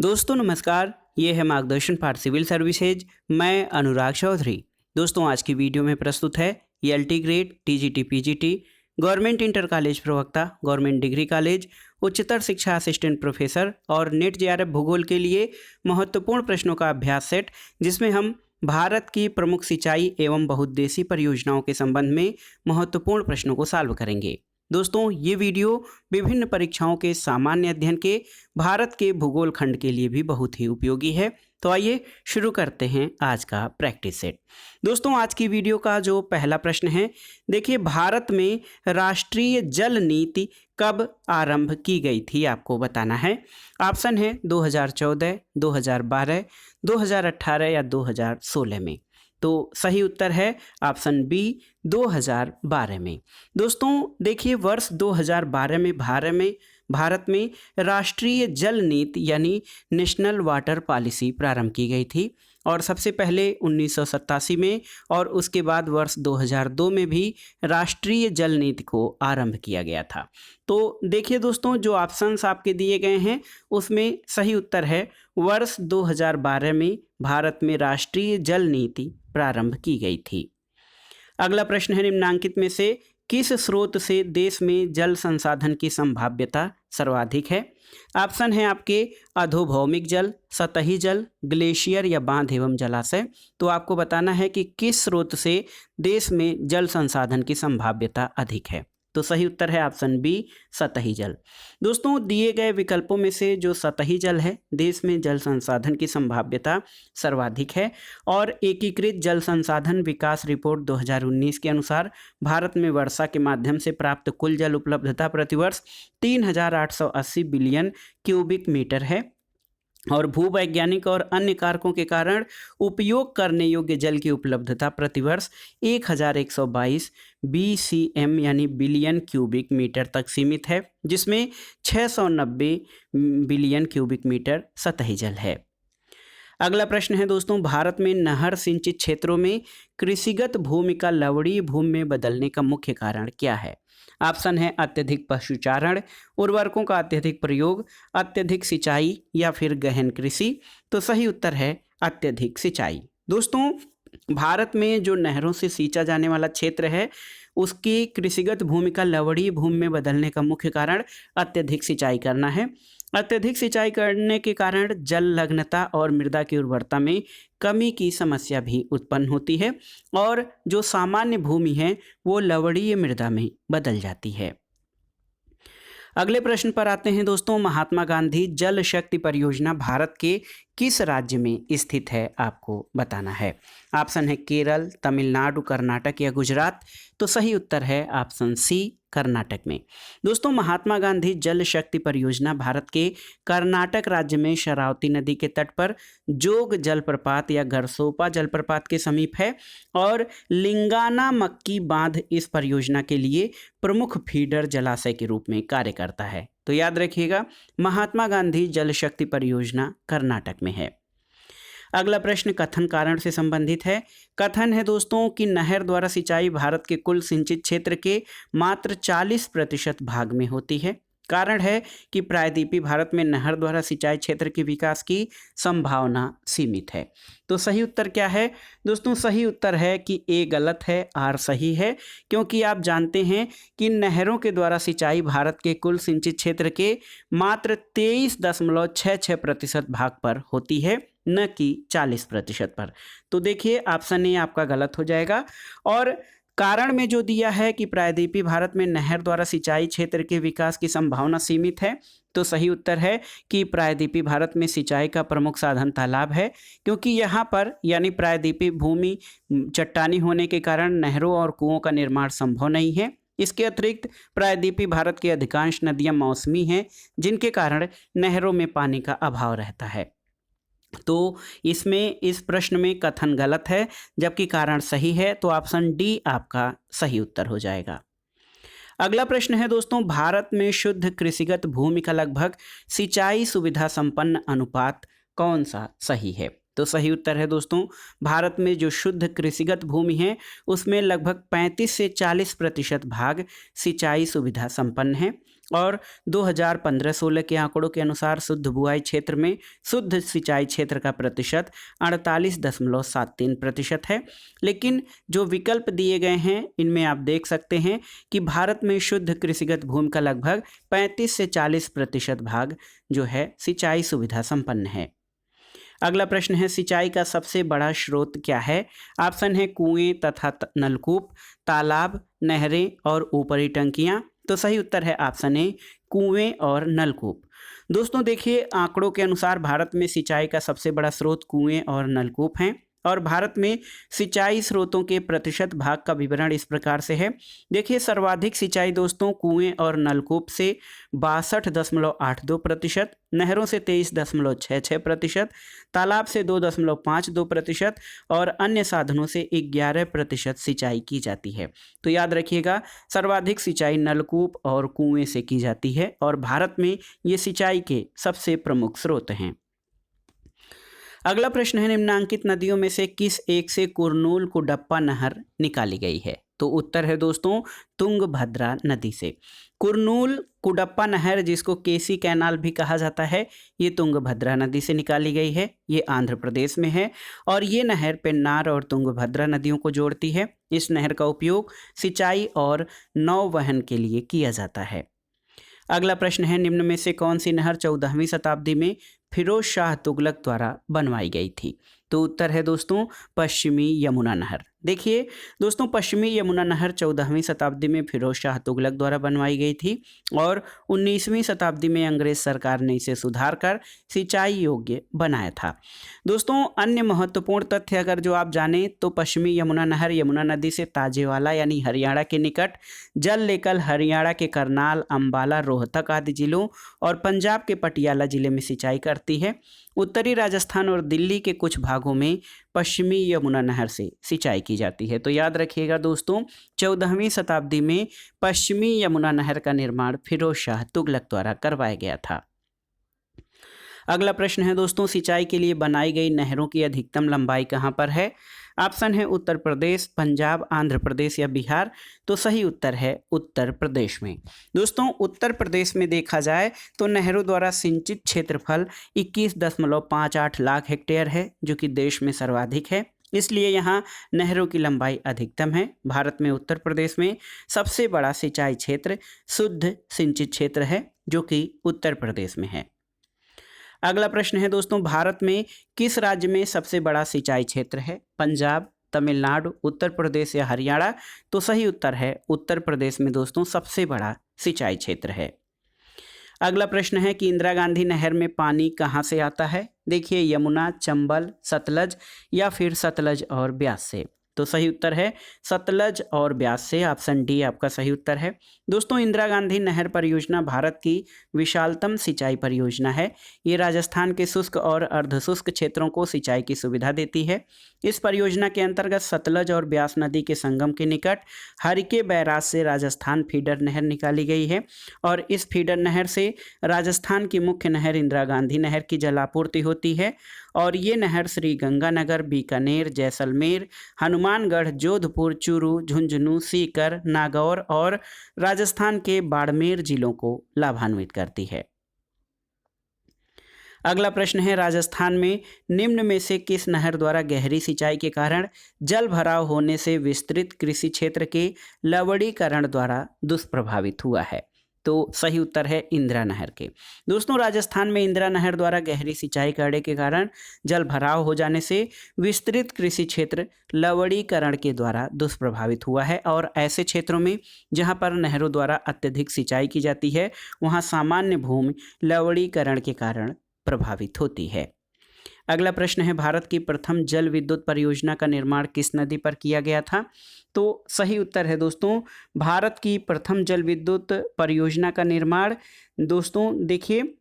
दोस्तों नमस्कार, ये है मार्गदर्शन फॉर सिविल सर्विसेज। मैं अनुराग चौधरी। दोस्तों आज की वीडियो में प्रस्तुत है LT grade, TGT, PGT, government inter college प्रवक्ता, गवर्नमेंट डिग्री कॉलेज, उच्चतर शिक्षा असिस्टेंट प्रोफेसर और नेट जेआरएफ भूगोल के लिए महत्वपूर्ण प्रश्नों का अभ्यास सेट, जिसमें हम भारत की प्रमुख सिंचाई एवं बहुउद्देशीय परियोजनाओं के संबंध में महत्वपूर्ण प्रश्नों को सॉल्व करेंगे। दोस्तों ये वीडियो विभिन्न परीक्षाओं के सामान्य अध्ययन के भारत के भूगोल खंड के लिए भी बहुत ही उपयोगी है। तो आइए शुरू करते हैं आज का प्रैक्टिस सेट। दोस्तों आज की वीडियो का जो पहला प्रश्न है, देखिए भारत में राष्ट्रीय जल नीति कब आरंभ की गई थी, आपको बताना है। ऑप्शन है 2014, 2012, 2018 या 2016 में। तो सही उत्तर है ऑप्शन बी 2012 में। दोस्तों देखिए वर्ष 2012 में भारत में राष्ट्रीय जल नीति यानी नेशनल वाटर पॉलिसी प्रारंभ की गई थी और सबसे पहले 1987 में और उसके बाद वर्ष 2002 में भी राष्ट्रीय जल नीति को आरंभ किया गया था। तो देखिए दोस्तों जो ऑप्शंस आपके दिए गए हैं उसमें सही उत्तर है वर्ष 2012 में भारत में राष्ट्रीय जल नीति प्रारंभ की गई थी। अगला प्रश्न है निम्नांकित में से किस स्रोत से देश में जल संसाधन की संभाव्यता सर्वाधिक है। ऑप्शन है आपके अधोभौमिक जल, सतही जल, ग्लेशियर या बांध एवं जलाशय। तो आपको बताना है कि किस स्रोत से देश में जल संसाधन की संभाव्यता अधिक है। तो सही उत्तर है ऑप्शन बी सतही जल। दोस्तों दिए गए विकल्पों में से जो सतही जल है देश में जल संसाधन की संभाव्यता सर्वाधिक है और एकीकृत जल संसाधन विकास रिपोर्ट 2019 के अनुसार भारत में वर्षा के माध्यम से प्राप्त कुल जल उपलब्धता प्रतिवर्ष 3,880 बिलियन क्यूबिक मीटर है और भूवैज्ञानिक और अन्य कारकों के कारण उपयोग करने योग्य जल की उपलब्धता प्रतिवर्ष 1122 BCM यानी बिलियन क्यूबिक मीटर तक सीमित है, जिसमें 690 बिलियन क्यूबिक मीटर सतही जल है। अगला प्रश्न है दोस्तों भारत में नहर सिंचित क्षेत्रों में कृषिगत भूमि का लवणीय भूमि में बदलने का मुख्य कारण क्या है। ऑप्शन है अत्यधिक पशुचारण, उर्वरकों का अत्यधिक प्रयोग, अत्यधिक सिंचाई या फिर गहन कृषि। तो सही उत्तर है अत्यधिक सिंचाई। दोस्तों भारत में जो नहरों से सींचा जाने वाला क्षेत्र है उसकी कृषिगत भूमि का लवणीय भूमि में बदलने का मुख्य कारण अत्यधिक सिंचाई करना है। अत्यधिक सिंचाई करने के कारण जल लग्नता और मृदा की उर्वरता में कमी की समस्या भी उत्पन्न होती है और जो सामान्य भूमि है वो लवणीय मृदा में बदल जाती है। अगले प्रश्न पर आते हैं दोस्तों, महात्मा गांधी जल शक्ति परियोजना भारत के किस राज्य में स्थित है, आपको बताना है। ऑप्शन है केरल, तमिलनाडु, कर्नाटक या गुजरात। तो सही उत्तर है ऑप्शन सी कर्नाटक में। दोस्तों महात्मा गांधी जल शक्ति परियोजना भारत के कर्नाटक राज्य में शरावती नदी के तट पर जोग जलप्रपात या घरसोपा जलप्रपात के समीप है और लिंगाना मक्की बांध इस परियोजना के लिए प्रमुख फीडर जलाशय के रूप में कार्य करता है। तो याद रखिएगा महात्मा गांधी जल शक्ति परियोजना कर्नाटक में है। अगला प्रश्न कथन कारण से संबंधित है। कथन है दोस्तों कि नहर द्वारा सिंचाई भारत के कुल सिंचित क्षेत्र के मात्र 40% भाग में होती है। कारण है कि प्रायद्वीपीय भारत में नहर द्वारा सिंचाई क्षेत्र के विकास की संभावना सीमित है। तो सही उत्तर क्या है दोस्तों, सही उत्तर है कि ए गलत है, आर सही है, क्योंकि आप जानते हैं कि नहरों के द्वारा सिंचाई भारत के कुल सिंचित क्षेत्र के मात्र 23.66% भाग पर होती है, न कि 40% पर। तो देखिए ऑप्शन ए आपका गलत हो जाएगा और कारण में जो दिया है कि प्रायद्वीपीय भारत में नहर द्वारा सिंचाई क्षेत्र के विकास की संभावना सीमित है, तो सही उत्तर है कि प्रायद्वीपीय भारत में सिंचाई का प्रमुख साधन तालाब है, क्योंकि यहाँ पर यानी प्रायद्वीपीय भूमि चट्टानी होने के कारण नहरों और कुओं का निर्माण संभव नहीं है। इसके अतिरिक्त प्रायद्वीपीय भारत की अधिकांश नदियाँ मौसमी हैं, जिनके कारण नहरों में पानी का अभाव रहता है। तो इसमें इस प्रश्न में कथन गलत है जबकि कारण सही है, तो ऑप्शन डी आपका सही उत्तर हो जाएगा। अगला प्रश्न है दोस्तों भारत में शुद्ध कृषिगत भूमि का लगभग सिंचाई सुविधा संपन्न अनुपात कौन सा सही है। तो सही उत्तर है दोस्तों भारत में जो शुद्ध कृषिगत भूमि है उसमें लगभग 35 से 40% भाग सिंचाई सुविधा संपन्न है और 2015-16 के आंकड़ों के अनुसार शुद्ध बुआई क्षेत्र में शुद्ध सिंचाई क्षेत्र का प्रतिशत 48.73% है। लेकिन जो विकल्प दिए गए हैं इनमें आप देख सकते हैं कि भारत में शुद्ध कृषिगत भूमि का लगभग 35 से 40% भाग जो है सिंचाई सुविधा संपन्न है। अगला प्रश्न है, सिंचाई का सबसे बड़ा स्रोत क्या है? ऑप्शन है कुएं तथा नलकूप, तालाब, नहरें और ऊपरी टंकियां। तो सही उत्तर है ऑप्शन ए, कुएं और नलकूप। दोस्तों देखिए, आंकड़ों के अनुसार भारत में सिंचाई का सबसे बड़ा स्रोत कुएं और नलकूप हैं और भारत में सिंचाई स्रोतों के प्रतिशत भाग का विवरण इस प्रकार से है। देखिए, सर्वाधिक सिंचाई दोस्तों कुएं और नलकूप से 62.82%, नहरों से 23.66%, तालाब से 2.52% और अन्य साधनों से 11% सिंचाई की जाती है। तो याद रखिएगा, सर्वाधिक सिंचाई नलकूप और कुएं से की जाती है और भारत में ये सिंचाई के सबसे प्रमुख स्रोत हैं। अगला प्रश्न है, निम्नांकित नदियों में से किस एक से कुरनूल कुडप्पा नहर निकाली गई है? तो उत्तर है दोस्तों तुंगभद्रा नदी से। कुरनूल कुडप्पा नहर, जिसको केसी कैनाल भी कहा जाता है, ये तुंगभद्रा नदी से निकाली गई है। ये आंध्र प्रदेश में है और ये नहर पेन्नार और तुंगभद्रा नदियों को जोड़ती है। इस नहर का उपयोग सिंचाई और नौवहन के लिए किया जाता है। अगला प्रश्न है, निम्न में से कौन सी नहर 14वीं शताब्दी में फिरोज शाह तुगलक द्वारा बनवाई गई थी? तो उत्तर है दोस्तों पश्चिमी यमुना नहर। देखिए दोस्तों, पश्चिमी यमुना नहर 14वीं शताब्दी में फिरोज शाह तुगलक द्वारा बनवाई गई थी और 19वीं शताब्दी में अंग्रेज सरकार ने इसे सुधार कर सिंचाई योग्य बनाया था। दोस्तों, अन्य महत्वपूर्ण तथ्य अगर जो आप जानें तो पश्चिमी यमुना नहर यमुना नदी से ताजेवाला यानी हरियाणा के निकट जल लेकर हरियाणा के करनाल, अंबाला, रोहतक आदि जिलों और पंजाब के पटियाला जिले में सिंचाई करती है। उत्तरी राजस्थान और दिल्ली के कुछ भागों में पश्चिमी यमुना नहर से सिंचाई की जाती है। तो याद रखिएगा दोस्तों, 14वीं शताब्दी में पश्चिमी यमुना नहर का निर्माण फिरोज शाह तुगलक द्वारा करवाया गया था। अगला प्रश्न है दोस्तों, सिंचाई के लिए बनाई गई नहरों की अधिकतम लंबाई कहाँ पर है? ऑप्शन है उत्तर प्रदेश, पंजाब, आंध्र प्रदेश या बिहार। तो सही उत्तर है उत्तर प्रदेश में। दोस्तों, उत्तर प्रदेश में देखा जाए तो नहरों द्वारा सिंचित क्षेत्रफल 21.58 लाख हेक्टेयर है, जो कि देश में सर्वाधिक है। इसलिए यहाँ नहरों की लंबाई अधिकतम है। भारत में उत्तर प्रदेश में सबसे बड़ा सिंचाई क्षेत्र शुद्ध सिंचित क्षेत्र है, जो कि उत्तर प्रदेश में है। अगला प्रश्न है दोस्तों, भारत में किस राज्य में सबसे बड़ा सिंचाई क्षेत्र है? पंजाब, तमिलनाडु, उत्तर प्रदेश या हरियाणा? तो सही उत्तर है उत्तर प्रदेश में दोस्तों सबसे बड़ा सिंचाई क्षेत्र है। अगला प्रश्न है कि इंदिरा गांधी नहर में पानी कहाँ से आता है? देखिए, यमुना, चंबल, सतलज या फिर सतलज और ब्यास से। तो सही उत्तर है सतलज और ब्यास से। ऑप्शन डी आपका सही उत्तर है। दोस्तों, इंदिरा गांधी नहर परियोजना भारत की विशालतम सिंचाई परियोजना है। ये राजस्थान के शुष्क और अर्धशुष्क क्षेत्रों को सिंचाई की सुविधा देती है। इस परियोजना के अंतर्गत सतलज और ब्यास नदी के संगम के निकट हरिके बैराज से राजस्थान फीडर नहर निकाली गई है और इस फीडर नहर से राजस्थान की मुख्य नहर इंदिरा गांधी नहर की जलापूर्ति होती है और ये नहर श्री गंगानगर, बीकानेर, जैसलमेर, हनुमानगढ़, जोधपुर, चूरू, झुंझुनू, सीकर, नागौर और राजस्थान के बाड़मेर जिलों को लाभान्वित करती है। अगला प्रश्न है, राजस्थान में निम्न में से किस नहर द्वारा गहरी सिंचाई के कारण जल भराव होने से विस्तृत कृषि क्षेत्र के लवणीकरण द्वारा दुष्प्रभावित हुआ है? तो सही उत्तर है इंदिरा नहर के। दोस्तों, राजस्थान में इंदिरा नहर द्वारा गहरी सिंचाई करने के कारण जल भराव हो जाने से विस्तृत कृषि क्षेत्र लवणीकरण के द्वारा दुष्प्रभावित हुआ है और ऐसे क्षेत्रों में जहां पर नहरों द्वारा अत्यधिक सिंचाई की जाती है वहां सामान्य भूमि लवणीकरण के कारण प्रभावित होती है। अगला प्रश्न है, भारत की प्रथम जल विद्युत परियोजना का निर्माण किस नदी पर किया गया था? तो सही उत्तर है दोस्तों, भारत की प्रथम जल विद्युत परियोजना का निर्माण दोस्तों देखिए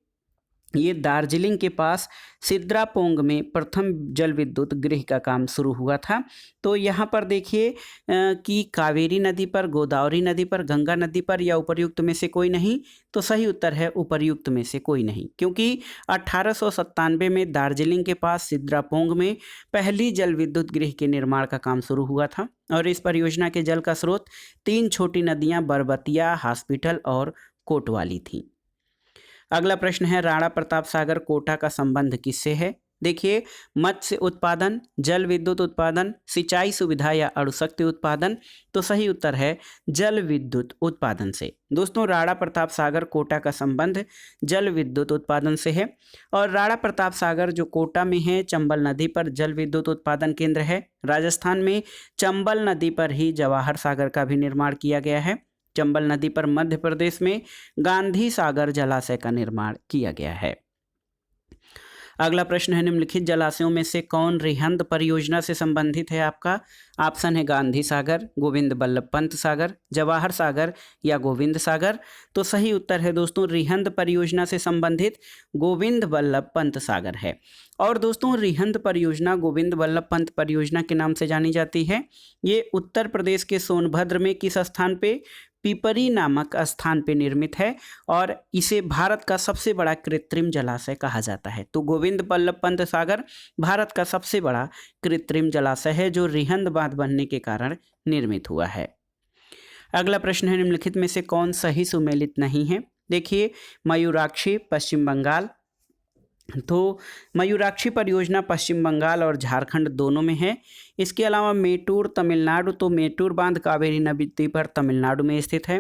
ये दार्जिलिंग के पास सिद्रापोंग में प्रथम जल विद्युत गृह का काम शुरू हुआ था। तो यहाँ पर देखिए कि कावेरी नदी पर, गोदावरी नदी पर, गंगा नदी पर या उपर्युक्त में से कोई नहीं। तो सही उत्तर है उपर्युक्त में से कोई नहीं, क्योंकि 1897 में दार्जिलिंग के पास सिद्रापोंग में पहली जल विद्युत गृह के निर्माण का काम शुरू हुआ था और इस परियोजना के जल का स्रोत 3 छोटी नदियाँ बरबतिया, हॉस्पिटल और कोतवाली थी। अगला प्रश्न है राणा प्रताप सागर कोटा का संबंध किससे है? देखिए, मत्स्य उत्पादन, जल विद्युत उत्पादन, सिंचाई सुविधा या अणुशक्ति उत्पादन। तो सही उत्तर है जल विद्युत उत्पादन से। दोस्तों, राणा प्रताप सागर कोटा का संबंध जल विद्युत उत्पादन से है। और राणा प्रताप सागर जो कोटा में है, चंबल नदी पर जल विद्युत उत्पादन केंद्र है। राजस्थान में चंबल नदी पर ही जवाहर सागर का भी निर्माण किया गया है। चंबल नदी पर मध्य प्रदेश में गांधी सागर जलाशय का निर्माण किया गया है। अगला प्रश्न है निम्नलिखित जलाशयों में से कौन रिहंद परियोजना से संबंधित है? आपका ऑप्शन है गांधी सागर, गोविंद बल्लभ पंत सागर, जवाहर सागर या गोविंद सागर। तो सही उत्तर है दोस्तों रिहंद परियोजना से संबंधित गोविंद बल्लभ पंत सागर है। और दोस्तों रिहंद परियोजना गोविंद बल्लभ पंत परियोजना के नाम से जानी जाती है। ये उत्तर प्रदेश के सोनभद्र में किस स्थान पे? पिपरी नामक स्थान पे निर्मित है और इसे भारत का सबसे बड़ा कृत्रिम जलाशय कहा जाता है। तो गोविंद बल्लभ पंत सागर भारत का सबसे बड़ा कृत्रिम जलाशय है जो रिहंद बांध बनने के कारण निर्मित हुआ है। अगला प्रश्न है निम्नलिखित में से कौन सही सुमेलित नहीं है? देखिए, मयूराक्षी पश्चिम बंगाल। तो मयूराक्षी परियोजना पश्चिम बंगाल और झारखंड दोनों में है। इसके अलावा मेटूर तमिलनाडु, तो मेटूर बांध कावेरी नदी पर तमिलनाडु में स्थित है।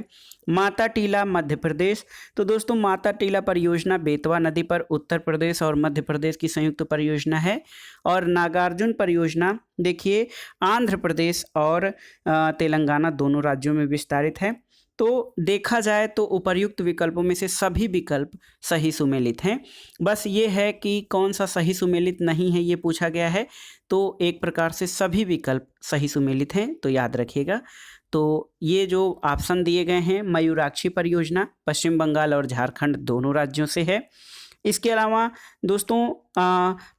माता टीला मध्य प्रदेश। तो दोस्तों माता टीला परियोजना बेतवा नदी पर उत्तर प्रदेश और मध्य प्रदेश की संयुक्त परियोजना है। और नागार्जुन परियोजना देखिए आंध्र प्रदेश और तेलंगाना दोनों राज्यों में विस्तारित है। तो देखा जाए तो उपर्युक्त विकल्पों में से सभी विकल्प सही सुमेलित हैं। बस ये है कि कौन सा सही सुमेलित नहीं है ये पूछा गया है। तो एक प्रकार से सभी विकल्प सही सुमेलित हैं, तो याद रखिएगा। तो ये जो ऑप्शन दिए गए हैं, मयूराक्षी परियोजना पश्चिम बंगाल और झारखंड दोनों राज्यों से है। इसके अलावा दोस्तों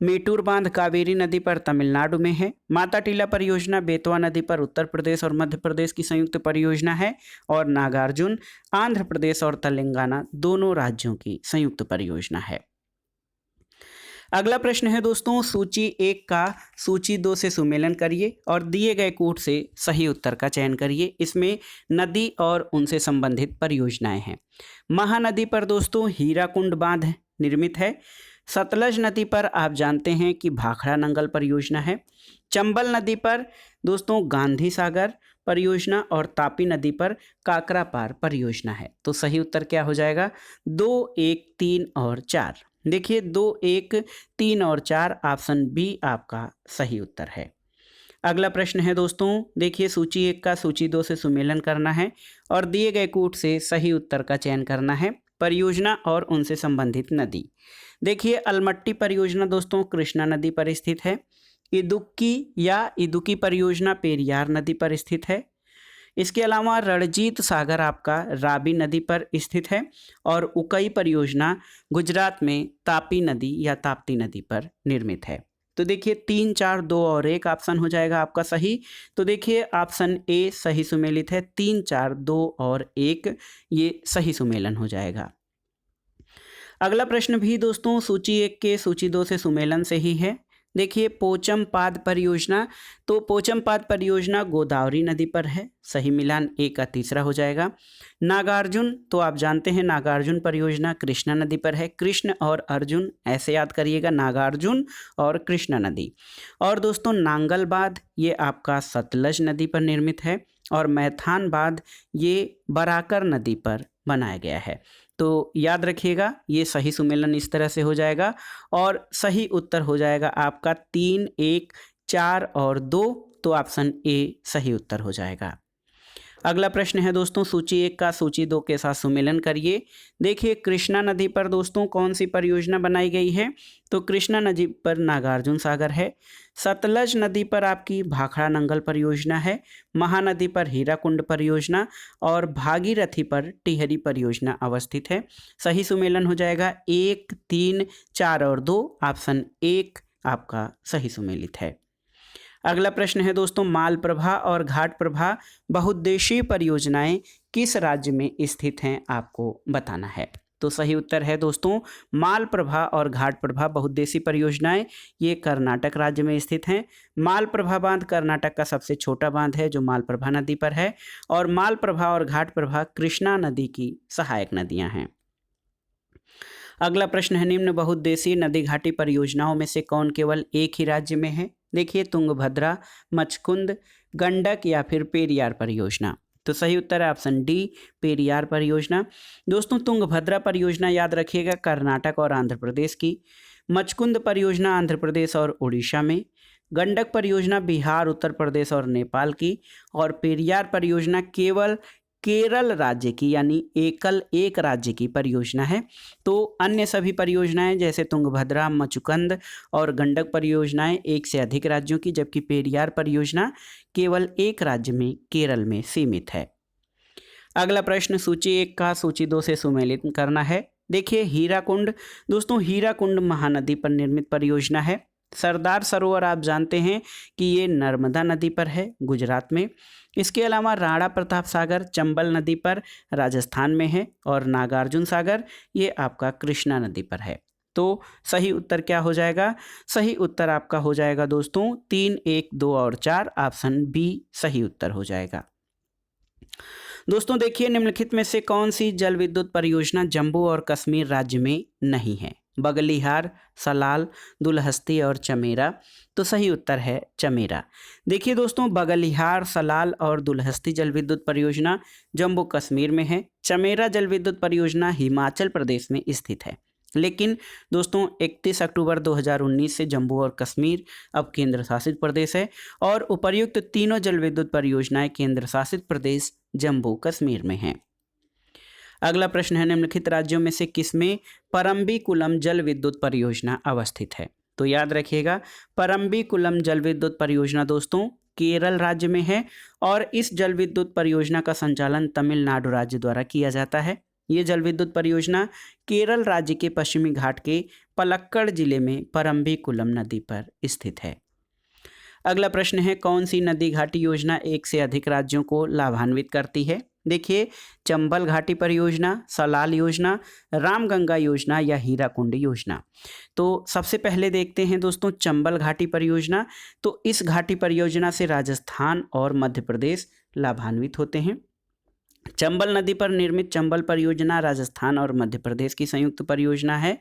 मेटूर बांध कावेरी नदी पर तमिलनाडु में है। माता टीला परियोजना बेतवा नदी पर उत्तर प्रदेश और मध्य प्रदेश की संयुक्त परियोजना है। और नागार्जुन आंध्र प्रदेश और तेलंगाना दोनों राज्यों की संयुक्त परियोजना है। अगला प्रश्न है दोस्तों सूची 1 का सूची 2 से सुमेलन करिए और दिए गए कूट से सही उत्तर का चयन करिए। इसमें नदी और उनसे संबंधित परियोजनाएं हैं। महानदी पर दोस्तों हीराकुंड बांध निर्मित है। सतलज नदी पर आप जानते हैं कि भाखड़ा नंगल परियोजना है। चंबल नदी पर दोस्तों गांधी सागर परियोजना और तापी नदी पर काकरापार परियोजना है। तो सही उत्तर क्या हो जाएगा? 2, 1, 3 और 4। देखिए 2, 1, 3 और 4 ऑप्शन बी आपका सही उत्तर है। अगला प्रश्न है दोस्तों देखिए सूची 1 का सूची 2 से सुमेलन करना है और दिए गए कूट से सही उत्तर का चयन करना है। परियोजना और उनसे संबंधित नदी। देखिए अलमट्टी परियोजना दोस्तों कृष्णा नदी पर स्थित है। इदुक्की परियोजना पेरियार नदी पर स्थित है। इसके अलावा रणजीत सागर आपका रावी नदी पर स्थित है। और उकई परियोजना गुजरात में तापी नदी या ताप्ती नदी पर निर्मित है। तो देखिए 3, 4, 2 और 1 ऑप्शन हो जाएगा आपका सही। तो देखिए ऑप्शन ए सही सुमेलित है। 3, 4, 2 और 1 ये सही सुमेलन हो जाएगा। अगला प्रश्न भी दोस्तों सूची 1 के सूची 2 से सुमेलन से ही है। देखिए पोचमपाद परियोजना। तो पोचमपाद परियोजना गोदावरी नदी पर है। सही मिलान ए का तीसरा हो जाएगा। नागार्जुन, तो आप जानते हैं नागार्जुन परियोजना कृष्णा नदी पर है। कृष्ण और अर्जुन ऐसे याद करिएगा, नागार्जुन और कृष्णा नदी। और दोस्तों नांगल बांध ये आपका सतलज नदी पर निर्मित है। और मैथान बांध ये बराकर नदी पर बनाया गया है। तो याद रखिएगा ये सही सुमेलन इस तरह से हो जाएगा और सही उत्तर हो जाएगा आपका 3, 1, 4 और 2। तो ऑप्शन ए सही उत्तर हो जाएगा। अगला प्रश्न है दोस्तों सूची 1 का सूची 2 के साथ सुमेलन करिए। देखिए कृष्णा नदी पर दोस्तों कौन सी परियोजना बनाई गई है? तो कृष्णा नदी पर नागार्जुन सागर है। सतलज नदी पर आपकी भाखड़ा नंगल परियोजना है। महानदी पर हीराकुंड परियोजना और भागीरथी पर टिहरी परियोजना अवस्थित है। सही सुमेलन हो जाएगा 1, 3, 4 और 2। ऑप्शन 1 आपका सही सुमेलित है। अगला प्रश्न है दोस्तों मालप्रभा और घाटप्रभा बहुउद्देशीय परियोजनाएं किस राज्य में स्थित हैं आपको बताना है। तो सही उत्तर है दोस्तों मालप्रभा और घाटप्रभा बहुउद्देशीय परियोजनाएं, ये कर्नाटक राज्य में स्थित हैं। मालप्रभा बांध कर्नाटक का सबसे छोटा बांध है जो मालप्रभा नदी पर है, और मालप्रभा और घाटप्रभा कृष्णा नदी की सहायक नदियां हैं। अगला प्रश्न है, निम्न बहुउद्देशीय नदी घाटी परियोजनाओं में से कौन केवल एक ही राज्य में है? देखिए, तुंगभद्रा, मचकुंद, गंडक या फिर पेरियार परियोजना। तो सही उत्तर है ऑप्शन डी, पेरियार परियोजना। दोस्तों, तुंगभद्रा परियोजना याद रखिएगा कर्नाटक और आंध्र प्रदेश की, मचकुंद परियोजना आंध्र प्रदेश और उड़ीसा में, गंडक परियोजना बिहार, उत्तर प्रदेश और नेपाल की, और पेरियार परियोजना केवल केरल राज्य की यानी एकल एक राज्य की परियोजना है। तो अन्य सभी परियोजनाएं जैसे तुंगभद्रा, मचकुंद और गंडक परियोजनाएं एक से अधिक राज्यों की, जबकि पेरियार परियोजना केवल एक राज्य में केरल में सीमित है। अगला प्रश्न सूची 1 का सूची 2 से सुमेलित करना है। देखिए, हीराकुंड। दोस्तों, हीराकुंड महानदी पर निर्मित परियोजना है। सरदार सरोवर आप जानते हैं कि ये नर्मदा नदी पर है गुजरात में। इसके अलावा राणा प्रताप सागर चंबल नदी पर राजस्थान में है, और नागार्जुन सागर ये आपका कृष्णा नदी पर है। तो सही उत्तर क्या हो जाएगा? सही उत्तर आपका हो जाएगा दोस्तों 3, 1, 2 और 4, ऑप्शन बी सही उत्तर हो जाएगा। दोस्तों देखिए, निम्नलिखित में से कौन सी जल विद्युत परियोजना जम्मू और कश्मीर राज्य में नहीं है? बगलिहार, सलाल, दुलहस्ती और चमेरा। तो सही उत्तर है चमेरा। देखिए दोस्तों, बगलिहार, सलाल और दुलहस्ती जल विद्युत परियोजना जम्मू कश्मीर में है। चमेरा जल विद्युत परियोजना हिमाचल प्रदेश में स्थित है। लेकिन दोस्तों 31 अक्टूबर 2019 से जम्मू और कश्मीर अब केंद्र शासित प्रदेश है, और उपर्युक्त तीनों जल विद्युत परियोजनाएं केंद्र शासित प्रदेश जम्मू कश्मीर में हैं। अगला प्रश्न है, निम्नलिखित राज्यों में से किसमें परम्बिकुलम जल विद्युत परियोजना अवस्थित है? तो याद रखिएगा, परम्बिकुलम जल विद्युत परियोजना दोस्तों केरल राज्य में है, और इस जल विद्युत परियोजना का संचालन तमिलनाडु राज्य द्वारा किया जाता है। ये जल विद्युत परियोजना केरल राज्य के पश्चिमी घाट के पलक्कड़ जिले में परम्बिकुलम नदी पर स्थित है। अगला प्रश्न है, कौन सी नदी घाटी योजना एक से अधिक राज्यों को लाभान्वित करती है? देखिए, चंबल घाटी परियोजना, सलाल योजना, रामगंगा योजना या हीराकुंड योजना। तो सबसे पहले देखते हैं दोस्तों चंबल घाटी परियोजना। तो इस घाटी परियोजना से राजस्थान और मध्य प्रदेश लाभान्वित होते हैं। चंबल नदी पर निर्मित चंबल परियोजना राजस्थान और मध्य प्रदेश की संयुक्त परियोजना है।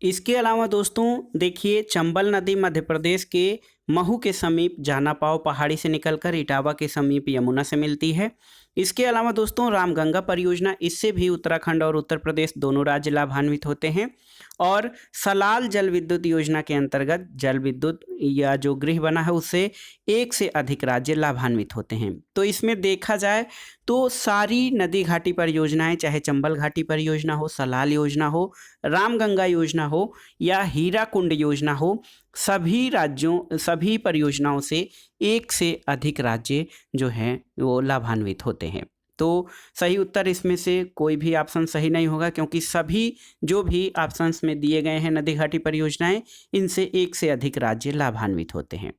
इसके अलावा दोस्तों देखिए, चंबल नदी मध्य प्रदेश के महू के समीप जानापाव पहाड़ी से निकलकर इटावा के समीप यमुना से मिलती है। इसके अलावा दोस्तों रामगंगा परियोजना, इससे भी उत्तराखंड और उत्तर प्रदेश दोनों राज्य लाभान्वित होते हैं। और सलाल जल विद्युत योजना के अंतर्गत जल विद्युत या जो गृह बना है उससे एक से अधिक राज्य लाभान्वित होते हैं। तो इसमें देखा जाए तो सारी नदी घाटी परियोजनाएं, चाहे चंबल घाटी परियोजना हो, सलाल योजना हो, रामगंगा योजना हो या हीराकुंड योजना हो, सभी राज्यों सभी परियोजनाओं से एक से अधिक राज्य जो हैं वो लाभान्वित होते हैं। तो सही उत्तर इसमें से कोई भी ऑप्शन सही नहीं होगा, क्योंकि सभी जो भी ऑप्शंस में दिए गए हैं नदी घाटी परियोजनाएं, इनसे एक से अधिक राज्य लाभान्वित होते हैं।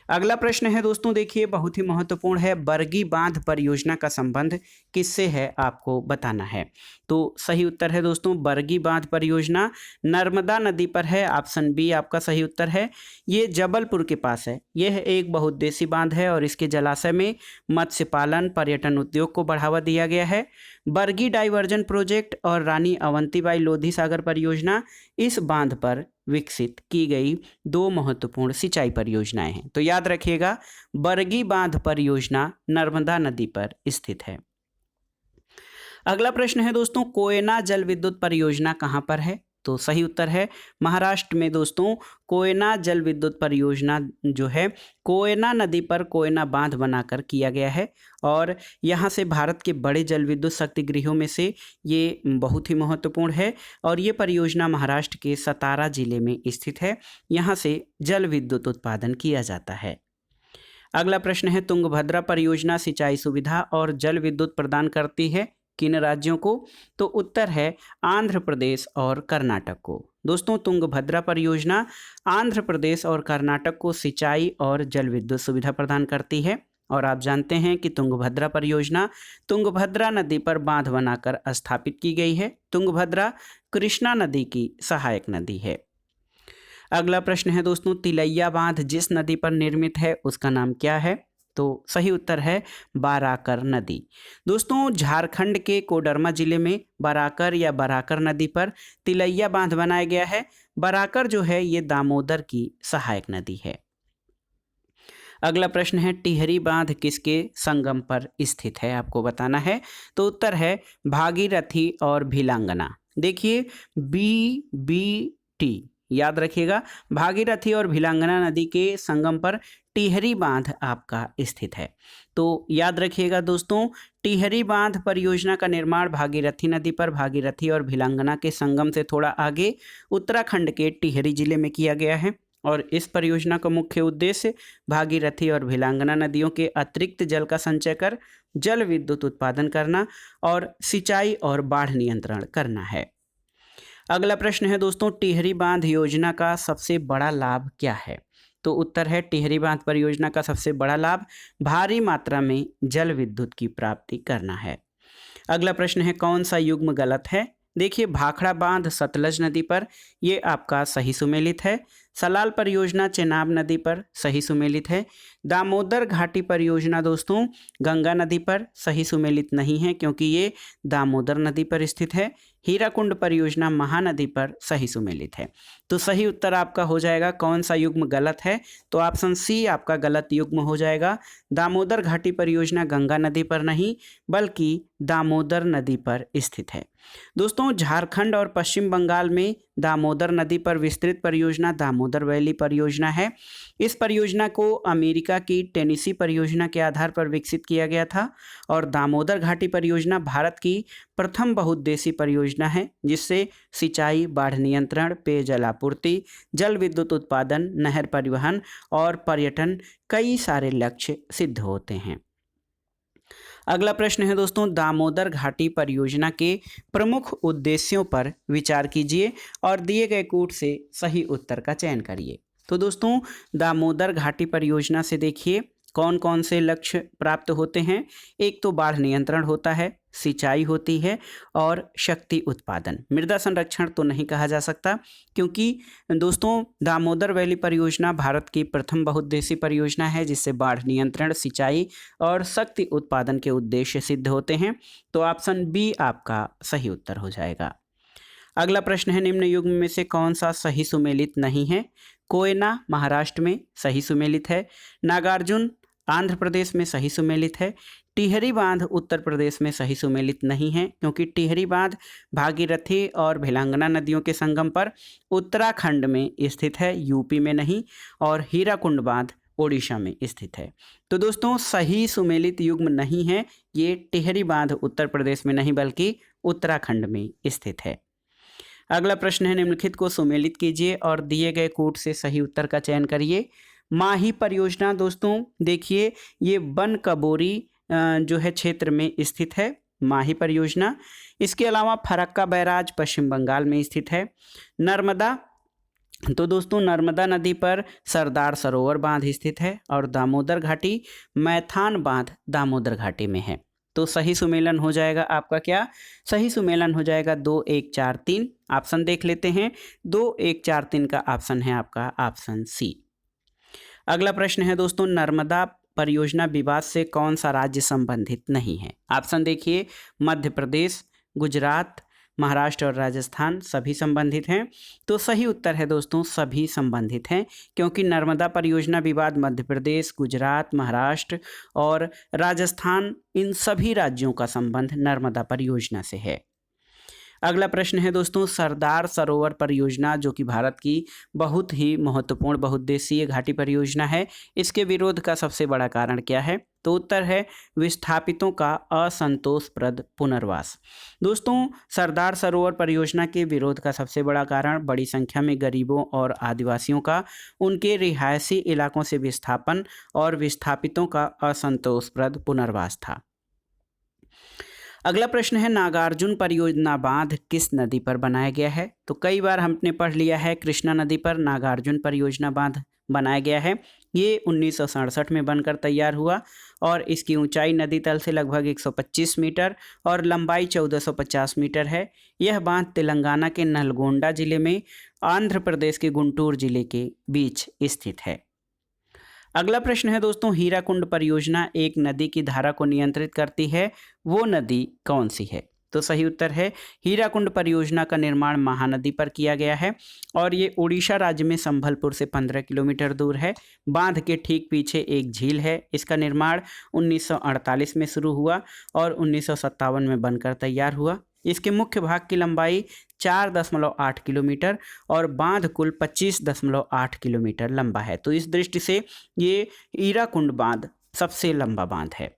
अगला प्रश्न है दोस्तों, देखिए बहुत ही महत्वपूर्ण है, बरगी बांध परियोजना का संबंध किससे है आपको बताना है। तो सही उत्तर है दोस्तों, बरगी बांध परियोजना नर्मदा नदी पर है, ऑप्शन बी आपका सही उत्तर है। ये जबलपुर के पास है। यह एक बहुउद्देशीय बांध है और इसके जलाशय में मत्स्य पालन, पर्यटन उद्योग को बढ़ावा दिया गया है। बरगी डाइवर्जन प्रोजेक्ट और रानी अवंतीबाई लोधी सागर परियोजना इस बांध पर विकसित की गई दो महत्वपूर्ण सिंचाई परियोजनाएं हैं। तो याद रखिएगा, बरगी बांध परियोजना नर्मदा नदी पर स्थित है। अगला प्रश्न है दोस्तों, कोयना जल विद्युत परियोजना कहां पर है? तो सही उत्तर है महाराष्ट्र में दोस्तों। कोयना जल विद्युत परियोजना जो है कोयना नदी पर कोयना बांध बनाकर किया गया है, और यहाँ से भारत के बड़े जल विद्युत शक्ति गृहों में से ये बहुत ही महत्वपूर्ण है, और ये परियोजना महाराष्ट्र के सतारा जिले में स्थित है। यहाँ से जल विद्युत उत्पादन किया जाता है। अगला प्रश्न है, तुंगभद्रा परियोजना सिंचाई सुविधा और जल विद्युत प्रदान करती है किन राज्यों को? तो उत्तर है आंध्र प्रदेश और कर्नाटक को। दोस्तों तुंगभद्रा परियोजना आंध्र प्रदेश और कर्नाटक को सिंचाई और जल विद्युत सुविधा प्रदान करती है, और आप जानते हैं कि तुंगभद्रा परियोजना तुंगभद्रा नदी पर बांध बनाकर स्थापित की गई है। तुंगभद्रा कृष्णा नदी की सहायक नदी है। अगला प्रश्न है दोस्तों, तिलैया बांध जिस नदी पर निर्मित है उसका नाम क्या है? तो सही उत्तर है बाराकर नदी। दोस्तों, झारखंड के कोडरमा जिले में बराकर या बराकर नदी पर तिलैया बांध बनाया गया है। बराकर जो है ये दामोदर की सहायक नदी है। अगला प्रश्न है, टिहरी बांध किसके संगम पर स्थित है? आपको बताना है। तो उत्तर है भागीरथी और भिलांगना। देखिए BBT याद रखिएगा, भागीरथी और भिलांगना नदी के संगम पर टिहरी बांध आपका स्थित है। तो याद रखिएगा दोस्तों, टिहरी बांध परियोजना का निर्माण भागीरथी नदी पर भागीरथी और भिलांगना के संगम से थोड़ा आगे उत्तराखंड के टिहरी जिले में किया गया है। और इस परियोजना का मुख्य उद्देश्य भागीरथी और भिलांगना नदियों के अतिरिक्त जल का संचय कर जल विद्युत उत्पादन करना और सिंचाई और बाढ़ नियंत्रण करना है। अगला प्रश्न है दोस्तों, टिहरी बांध योजना का सबसे बड़ा लाभ क्या है? तो उत्तर है टिहरी बांध परियोजना का सबसे बड़ा लाभ भारी मात्रा में जल विद्युत की प्राप्ति करना है। अगला प्रश्न है, कौन सा युग्म गलत है? देखिए, भाखड़ा बांध सतलज नदी पर, ये आपका सही सुमेलित है। सलाल परियोजना चेनाब नदी पर, सही सुमेलित है। दामोदर घाटी परियोजना दोस्तों गंगा नदी पर, सही सुमेलित नहीं है क्योंकि ये दामोदर नदी पर स्थित है। हीराकुंड परियोजना महानदी पर, सही सुमेलित है। तो सही उत्तर आपका हो जाएगा, कौन सा युग्म गलत है? तो ऑप्शन सी आपका गलत युग्म हो जाएगा। दामोदर घाटी परियोजना गंगा नदी पर नहीं बल्कि दामोदर नदी पर स्थित है। दोस्तों, झारखंड और पश्चिम बंगाल में दामोदर नदी पर विस्तृत परियोजना दामोदर वैली परियोजना है। इस परियोजना को अमेरिका की टेनेसी परियोजना के आधार पर विकसित किया गया था। और दामोदर घाटी परियोजना भारत की प्रथम बहुउद्देशीय परियोजना है जिससे सिंचाई, बाढ़ नियंत्रण, पेयजल आपूर्ति, जल विद्युत उत्पादन, नहर परिवहन और पर्यटन कई सारे लक्ष्य सिद्ध होते हैं। अगला प्रश्न है दोस्तों, दामोदर घाटी परियोजना के प्रमुख उद्देश्यों पर विचार कीजिए और दिए गए कूट से सही उत्तर का चयन करिए। तो दोस्तों, दामोदर घाटी परियोजना से देखिए कौन कौन से लक्ष्य प्राप्त होते हैं। एक तो बाढ़ नियंत्रण होता है, सिंचाई होती है और शक्ति उत्पादन। मृदा संरक्षण तो नहीं कहा जा सकता क्योंकि दोस्तों दामोदर वैली परियोजना भारत की प्रथम बहुउद्देशीय परियोजना है जिससे बाढ़ नियंत्रण, सिंचाई और शक्ति उत्पादन के उद्देश्य सिद्ध होते हैं। तो ऑप्शन बी आपका सही उत्तर हो जाएगा। अगला प्रश्न है, निम्न युग्म में से कौन सा सही सुमेलित नहीं है? कोयना महाराष्ट्र में सही सुमेलित है। नागार्जुन आंध्र प्रदेश में सही सुमेलित है। टिहरी बांध उत्तर प्रदेश में सही सुमेलित नहीं है क्योंकि टिहरी बांध भागीरथी और भिलांगना नदियों के संगम पर उत्तराखंड में स्थित है, यूपी में नहीं। और हीराकुंड बांध ओडिशा में स्थित है। तो दोस्तों, सही सुमेलित युग्म नहीं है, ये टिहरी बांध उत्तर प्रदेश में नहीं बल्कि उत्तराखंड में स्थित है। अगला प्रश्न है, निम्नलिखित को सुमेलित कीजिए और दिए गए कूट से सही उत्तर का चयन करिए। माही परियोजना दोस्तों देखिए ये बनकबोरी जो है क्षेत्र में स्थित है, माही परियोजना। इसके अलावा फरक्का बैराज पश्चिम बंगाल में स्थित है। नर्मदा, तो दोस्तों नर्मदा नदी पर सरदार सरोवर बांध स्थित है। और दामोदर घाटी मैथान बांध दामोदर घाटी में है। तो सही सुमेलन हो जाएगा आपका क्या? सही सुमेलन हो जाएगा 2, 1, 4, 3। ऑप्शन देख लेते हैं। 2, 1, 4, 3 का ऑप्शन है आपका ऑप्शन सी। अगला प्रश्न है दोस्तों, नर्मदा परियोजना विवाद से कौन सा राज्य संबंधित नहीं है? ऑप्शन देखिए, मध्य प्रदेश, गुजरात, महाराष्ट्र और राजस्थान सभी संबंधित हैं। तो सही उत्तर है दोस्तों सभी संबंधित हैं क्योंकि नर्मदा परियोजना विवाद मध्य प्रदेश, गुजरात, महाराष्ट्र और राजस्थान इन सभी राज्यों का संबंध नर्मदा परियोजना से है। अगला प्रश्न है दोस्तों, सरदार सरोवर परियोजना जो कि भारत की बहुत ही महत्वपूर्ण बहुउद्देशीय घाटी परियोजना है, इसके विरोध का सबसे बड़ा कारण क्या है? तो उत्तर है विस्थापितों का असंतोषप्रद पुनर्वास। दोस्तों, सरदार सरोवर परियोजना के विरोध का सबसे बड़ा कारण बड़ी संख्या में गरीबों और आदिवासियों का उनके रिहायशी इलाकों से विस्थापन और विस्थापितों का असंतोषप्रद पुनर्वास था। अगला प्रश्न है, नागार्जुन परियोजना बांध किस नदी पर बनाया गया है? तो कई बार हमने पढ़ लिया है कृष्णा नदी पर नागार्जुन परियोजना बांध बनाया गया है। ये 1967 में बनकर तैयार हुआ और इसकी ऊंचाई नदी तल से लगभग 125 मीटर और लंबाई 1450 मीटर है। यह बांध तेलंगाना के नलगोंडा जिले में आंध्र प्रदेश के गुंटूर जिले के बीच स्थित है। अगला प्रश्न है दोस्तों, हीराकुंड परियोजना एक नदी की धारा को नियंत्रित करती है, वो नदी कौन सी है? तो सही उत्तर है हीराकुंड परियोजना का निर्माण महानदी पर किया गया है और ये उड़ीसा राज्य में संभलपुर से 15 किलोमीटर दूर है। बांध के ठीक पीछे एक झील है। इसका निर्माण 1948 में शुरू हुआ और 1957 में बनकर तैयार हुआ। इसके मुख्य भाग की लंबाई 4.8 किलोमीटर और बांध कुल 25.8 किलोमीटर लंबा है। तो इस दृष्टि से ये हीराकुंड बांध सबसे लंबा बांध है।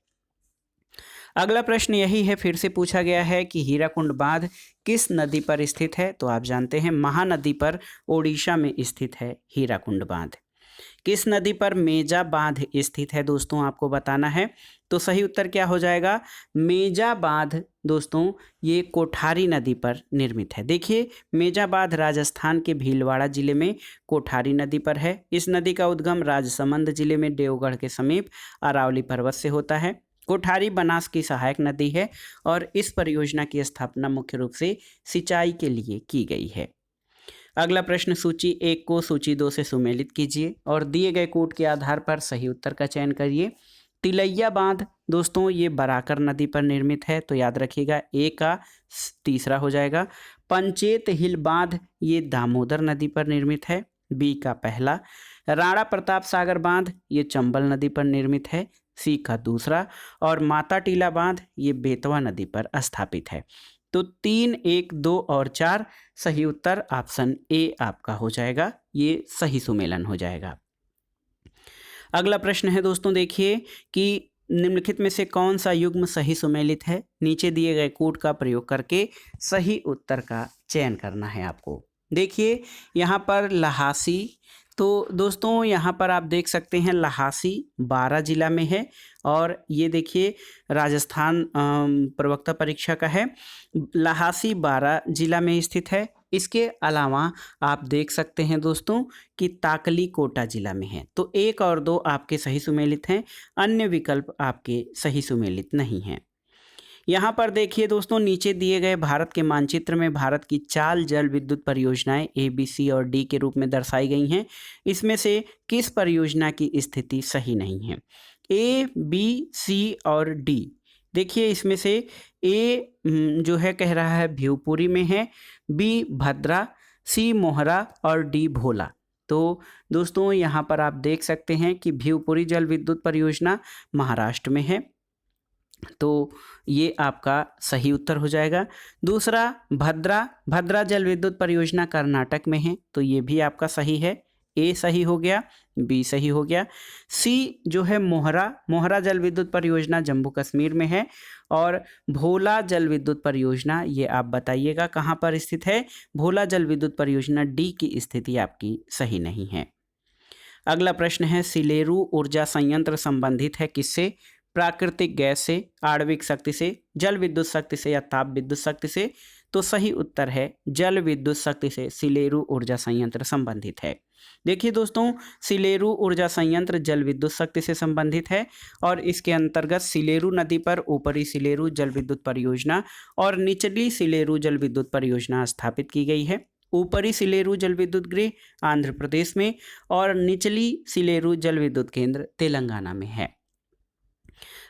अगला प्रश्न यही है, फिर से पूछा गया है कि हीराकुंड बांध किस नदी पर स्थित है? तो आप जानते हैं महानदी पर ओडिशा में स्थित है हीराकुंड बांध। किस नदी पर मेजा बांध स्थित है दोस्तों, आपको बताना है। तो सही उत्तर क्या हो जाएगा? मेजा बांध दोस्तों ये कोठारी नदी पर निर्मित है। देखिए, मेजा बांध राजस्थान के भीलवाड़ा जिले में कोठारी नदी पर है। इस नदी का उद्गम राजसमंद जिले में देवगढ़ के समीप अरावली पर्वत से होता है। कोठारी बनास की सहायक नदी है और इस परियोजना की स्थापना मुख्य रूप से सिंचाई के लिए की गई है। अगला प्रश्न, सूची 1 को सूची 2 से सुमेलित कीजिए और दिए गए कोड के आधार पर सही उत्तर का चयन करिए। तिलैया बांध दोस्तों ये बराकर नदी पर निर्मित है, तो याद रखिएगा ए का तीसरा हो जाएगा। पंचेत हिल बांध ये दामोदर नदी पर निर्मित है, बी का पहला। राणा प्रताप सागर बांध ये चंबल नदी पर निर्मित है, सी का दूसरा। और माता टीला बांध ये बेतवा नदी पर स्थापित है। तो 3, 1, 2 और 4 सही उत्तर ऑप्शन ए आपका हो जाएगा, ये सही सुमेलन हो जाएगा। अगला प्रश्न है दोस्तों, देखिए कि निम्नलिखित में से कौन सा युग्म सही सुमेलित है? नीचे दिए गए कोड का प्रयोग करके सही उत्तर का चयन करना है आपको। देखिए यहाँ पर लहासी, तो दोस्तों यहाँ पर आप देख सकते हैं लहासी 12 जिला में है और ये देखिए राजस्थान प्रवक्ता परीक्षा का है। लहासी 12 जिला में स्थित है। इसके अलावा आप देख सकते हैं दोस्तों कि ताकली कोटा जिला में है। तो 1 और 2 आपके सही सुमेलित हैं, अन्य विकल्प आपके सही सुमेलित नहीं हैं। यहाँ पर देखिए दोस्तों, नीचे दिए गए भारत के मानचित्र में भारत की 4 जल विद्युत परियोजनाएं ए, बी, सी और डी के रूप में दर्शाई गई हैं। इसमें से किस परियोजना की स्थिति सही नहीं है? ए, बी, सी और डी। देखिए इसमें से ए जो है कह रहा है भिवपुरी में है, बी भद्रा, सी मोहरा और डी भोला। तो दोस्तों यहाँ पर आप देख सकते हैं कि भिवपुरी जल विद्युत परियोजना महाराष्ट्र में है, तो ये आपका सही उत्तर हो जाएगा। दूसरा भद्रा जल विद्युत परियोजना कर्नाटक में है, तो ये भी आपका सही है, ए सही हो गया, बी सही हो गया। सी जो है मोहरा जल विद्युत परियोजना जम्मू कश्मीर में है और भोला जल विद्युत परियोजना ये आप बताइएगा कहाँ पर स्थित है। भोला जल विद्युत परियोजना डी की स्थिति आपकी सही नहीं है। अगला प्रश्न है, सिलेरू ऊर्जा संयंत्र संबंधित है किससे? प्राकृतिक गैस से, आणविक शक्ति से, जल विद्युत शक्ति से या ताप विद्युत शक्ति से? तो सही उत्तर है जल विद्युत शक्ति से सिलेरू ऊर्जा संयंत्र संबंधित है। देखिए दोस्तों, सिलेरू ऊर्जा संयंत्र जल विद्युत शक्ति से संबंधित है और इसके अंतर्गत सिलेरू नदी पर ऊपरी सिलेरू जल विद्युत परियोजना और निचली सिलेरू जल विद्युत परियोजना स्थापित की गई है। ऊपरी सिलेरू जल विद्युत गृह आंध्र प्रदेश में और निचली सिलेरू जल विद्युत केंद्र तेलंगाना में है।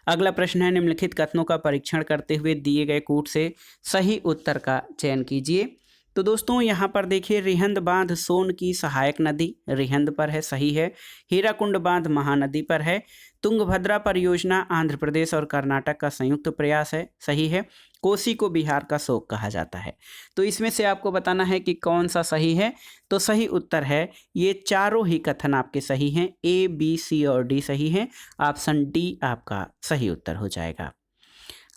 अगला प्रश्न है, निम्नलिखित कथनों का परीक्षण करते हुए दिए गए कोड से सही उत्तर का चयन कीजिए। तो दोस्तों यहाँ पर देखिए, रिहंद बांध सोन की सहायक नदी रिहंद पर है, सही है। हीराकुंड बांध महानदी पर है। तुंगभद्रा परियोजना आंध्र प्रदेश और कर्नाटक का संयुक्त प्रयास है, सही है। कोसी को बिहार का शोक कहा जाता है। तो इसमें से आपको बताना है कि कौन सा सही है। तो सही उत्तर है ये चारों ही कथन आपके सही हैं, ए, बी, सी और डी सही हैं। ऑप्शन डी आपका सही उत्तर हो जाएगा।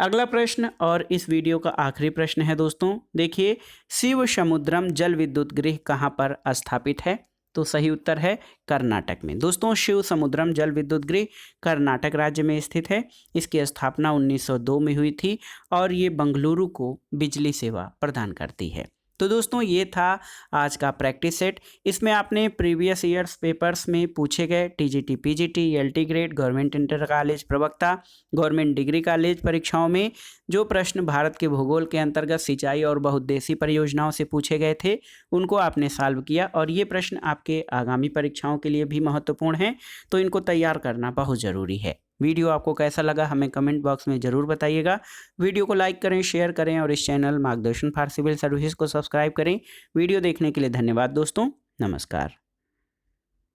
अगला प्रश्न और इस वीडियो का आखिरी प्रश्न है दोस्तों, देखिए, शिव समुद्रम जल विद्युत गृह कहाँ पर स्थापित है? तो सही उत्तर है कर्नाटक में। दोस्तों, शिव समुद्रम जल विद्युत गृह कर्नाटक राज्य में स्थित है। इसकी स्थापना 1902 में हुई थी और ये बंगलुरु को बिजली सेवा प्रदान करती है। तो दोस्तों ये था आज का प्रैक्टिस सेट। इसमें आपने प्रीवियस ईयर्स पेपर्स में पूछे गए TGT PGT LT grade government inter college प्रवक्ता गवर्नमेंट डिग्री कॉलेज परीक्षाओं में जो प्रश्न भारत के भूगोल के अंतर्गत सिंचाई और बहुउद्देशीय परियोजनाओं से पूछे गए थे उनको आपने सॉल्व किया और ये प्रश्न आपके आगामी परीक्षाओं के लिए भी महत्वपूर्ण हैं, तो इनको तैयार करना बहुत ज़रूरी है। वीडियो आपको कैसा लगा हमें कमेंट बॉक्स में ज़रूर बताइएगा। वीडियो को लाइक करें, शेयर करें और इस चैनल मार्गदर्शन फॉर सिविल सर्विसेज को सब्सक्राइब करें। वीडियो देखने के लिए धन्यवाद दोस्तों, नमस्कार।